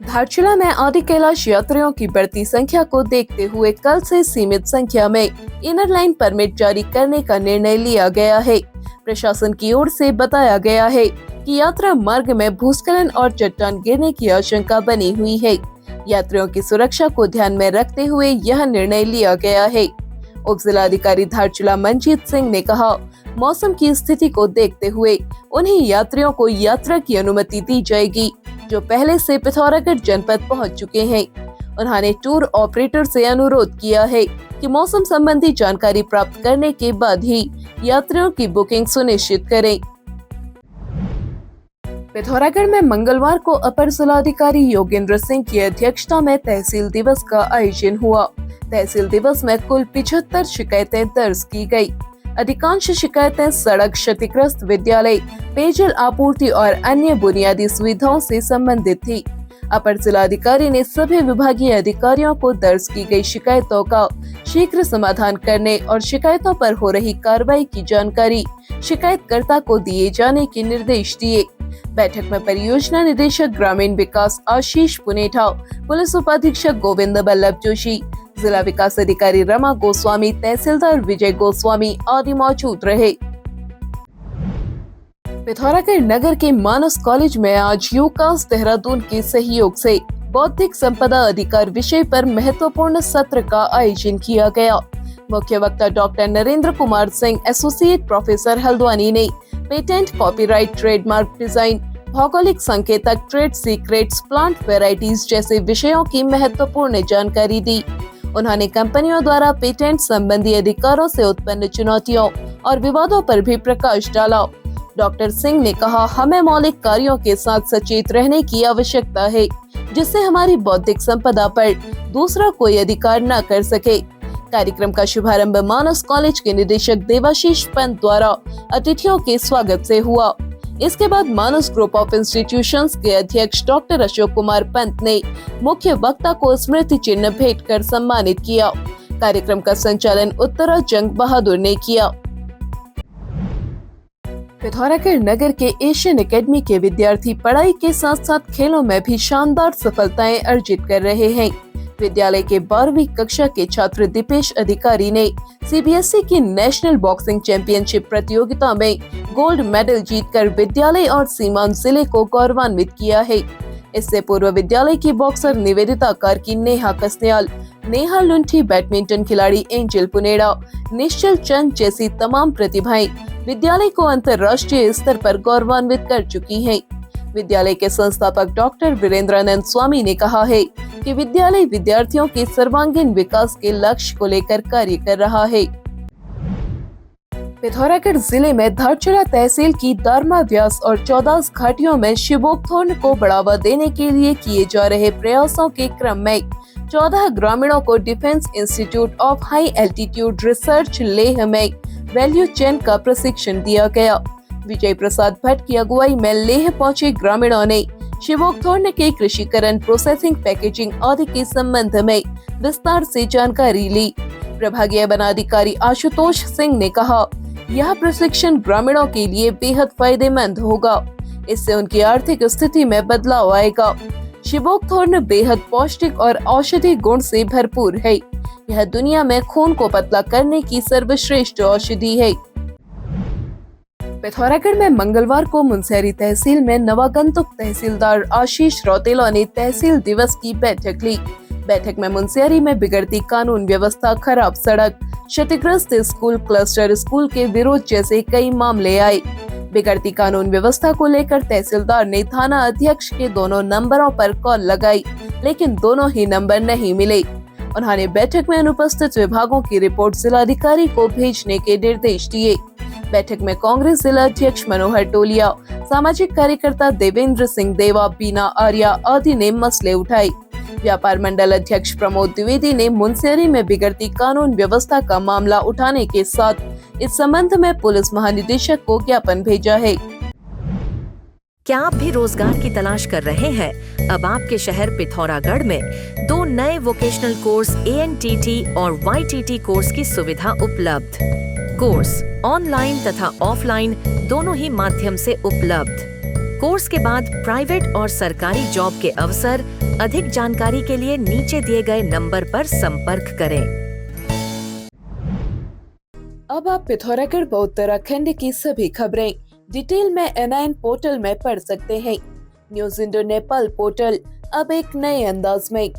धारचूला में आदि कैलाश यात्रियों की बढ़ती संख्या को देखते हुए कल से सीमित संख्या में इनर लाइन परमिट जारी करने का निर्णय लिया गया है। प्रशासन की ओर से बताया गया है कि यात्रा मार्ग में भूस्खलन और चट्टान गिरने की आशंका बनी हुई है। यात्रियों की सुरक्षा को ध्यान में रखते हुए यह निर्णय लिया गया है। उप जिलाधिकारी धारचूला मंजीत सिंह ने कहा, मौसम की स्थिति को देखते हुए उन्हीं यात्रियों को यात्रा की अनुमति दी जाएगी जो पहले से पिथौरागढ़ जनपद पहुंच चुके हैं। उन्होंने टूर ऑपरेटर से अनुरोध किया है कि मौसम संबंधी जानकारी प्राप्त करने के बाद ही यात्रियों की बुकिंग सुनिश्चित करें। पिथौरागढ़ में मंगलवार को अपर जिलाधिकारी योगेंद्र सिंह की अध्यक्षता में तहसील दिवस का आयोजन हुआ। तहसील दिवस में कुल 75 शिकायतें दर्ज की गई। अधिकांश शिकायतें सड़क क्षतिग्रस्त, विद्यालय, पेयजल आपूर्ति और अन्य बुनियादी सुविधाओं से संबंधित थी। अपर जिलाधिकारी ने सभी विभागीय अधिकारियों को दर्ज की गई शिकायतों का शीघ्र समाधान करने और शिकायतों पर हो रही कार्रवाई की जानकारी शिकायतकर्ता को दिए जाने के निर्देश दिए। बैठक में परियोजना निदेशक ग्रामीण विकास आशीष पुनेठा, पुलिस उपाधीक्षक गोविंद बल्लभ जोशी, जिला विकास अधिकारी रमा गोस्वामी, तहसीलदार विजय गोस्वामी आदि मौजूद रहे। पिथौरागढ़ नगर के मानस कॉलेज में आज यूकास देहरादून के सहयोग से बौद्धिक संपदा अधिकार विषय पर महत्वपूर्ण सत्र का आयोजन किया गया। मुख्य वक्ता doctor Narendra Kumar Singh, associate professor Haldwani ने पेटेंट, कॉपीराइट, ट्रेडमार्क, डिजाइन, भौगोलिक संकेतक, ट्रेड सीक्रेट्स, प्लांट वेराइटीज जैसे विषयों की महत्वपूर्ण जानकारी दी। उन्होंने कंपनियों द्वारा पेटेंट संबंधी अधिकारों से उत्पन्न चुनौतियों और विवादों पर भी प्रकाश डाला। डॉक्टर सिंह ने कहा, हमें मौलिक कार्यों के साथ सचेत रहने की आवश्यकता है जिससे हमारी बौद्धिक संपदा पर दूसरा कोई अधिकार न कर सके। कार्यक्रम का शुभारंभ मानस कॉलेज के निदेशक देवाशीष पंत द्वारा अतिथियों के स्वागत से हुआ। इसके बाद मानस ग्रुप ऑफ इंस्टीट्यूशंस के अध्यक्ष डॉक्टर अशोक कुमार पंत ने मुख्य वक्ता को स्मृति चिन्ह भेंट कर सम्मानित किया। कार्यक्रम का संचालन उत्तरा जंग बहादुर ने किया। पिथौरागढ़ नगर के एशियन एकेडमी के विद्यार्थी पढ़ाई के साथ साथ खेलों में भी शानदार सफलताएं अर्जित कर रहे हैं। विद्यालय के 12वीं कक्षा के छात्र दीपेश अधिकारी ने सीबीएसई की नेशनल बॉक्सिंग चैंपियनशिप प्रतियोगिता में गोल्ड मेडल जीतकर विद्यालय और सीमांत जिले को गौरवान्वित किया है। इससे पूर्व विद्यालय की बॉक्सर निवेदिता कार्की, नेहा कसन्याल, नेहा लुंठी, बैडमिंटन खिलाड़ी एंजल पुनेड़ा, निश्चल चंद जैसी तमाम प्रतिभाएं विद्यालय को अंतर्राष्ट्रीय स्तर पर गौरवान्वित कर चुकी हैं। विद्यालय के संस्थापक डॉक्टर वीरेंद्रानंद स्वामी ने कहा है कि विद्यालय विद्यार्थियों के सर्वांगीण विकास के लक्ष्य को लेकर कार्य कर रहा है। पिथौरागढ़ जिले में धारचूला तहसील की दारमा, व्यास और 14 घाटियों में शिवोक्थोर्न को बढ़ावा देने के लिए किए जा रहे प्रयासों के क्रम में 14 ग्रामीणों को defence institute of high altitude research Leh में वैल्यू चेन का प्रशिक्षण दिया गया। विजय प्रसाद भट्ट की अगुवाई में लेह पहुंचे ग्रामीणों ने शिवोक्थोर्न के कृषिकरण, प्रोसेसिंग, पैकेजिंग आदि के संबंध में विस्तार से जानकारी ली। प्रभागीय वनाधिकारी आशुतोष सिंह ने कहा, यह प्रशिक्षण ग्रामीणों के लिए बेहद फायदेमंद होगा। इससे उनकी आर्थिक स्थिति में बदलाव आएगा। शिवोक्थोर्न बेहद पौष्टिक और औषधि गुण से भरपूर है। यह दुनिया में खून को पतला करने की सर्वश्रेष्ठ औषधि है। पिथौरागढ़ में मंगलवार को मुनस्यारी तहसील में नवागंतुक तहसीलदार आशीष रौतेला ने तहसील दिवस की बैठक ली। बैठक में मुनस्यारी में बिगड़ती कानून व्यवस्था, खराब सड़क, क्षतिग्रस्त स्कूल, क्लस्टर स्कूल के विरोध जैसे कई मामले आए। बिगड़ती कानून व्यवस्था को लेकर तहसीलदार ने थाना अध्यक्ष के दोनों नंबरों पर कॉल लगाई, लेकिन दोनों ही नंबर नहीं मिले। उन्होंने बैठक में अनुपस्थित विभागों की रिपोर्ट जिलाधिकारी को भेजने के निर्देश दिए। बैठक में कांग्रेस जिला अध्यक्ष मनोहर टोलिया, सामाजिक कार्यकर्ता देवेंद्र सिंह देवा, बीना आर्या आदि ने मसले उठाए। व्यापार मंडल अध्यक्ष प्रमोद द्विवेदी ने मुनस्यारी में बिगड़ती कानून व्यवस्था का मामला उठाने के साथ इस संबंध में पुलिस महानिदेशक को ज्ञापन भेजा है। क्या आप भी रोजगार की तलाश कर रहे हैं? अब आपके शहर पिथौरागढ़ में 2 नए वोकेशनल कोर्स ANTT और YTT कोर्स की सुविधा उपलब्ध। कोर्स ऑनलाइन तथा ऑफलाइन दोनों ही माध्यम से उपलब्ध। कोर्स के बाद प्राइवेट और सरकारी जॉब के अवसर। अधिक जानकारी के लिए नीचे दिए गए नंबर पर संपर्क करें। अब आप पिथौरागढ़ व उत्तराखंड की सभी खबरें डिटेल में N9 पोर्टल में पढ़ सकते हैं। न्यूज इंडो नेपाल पोर्टल अब एक नए अंदाज में।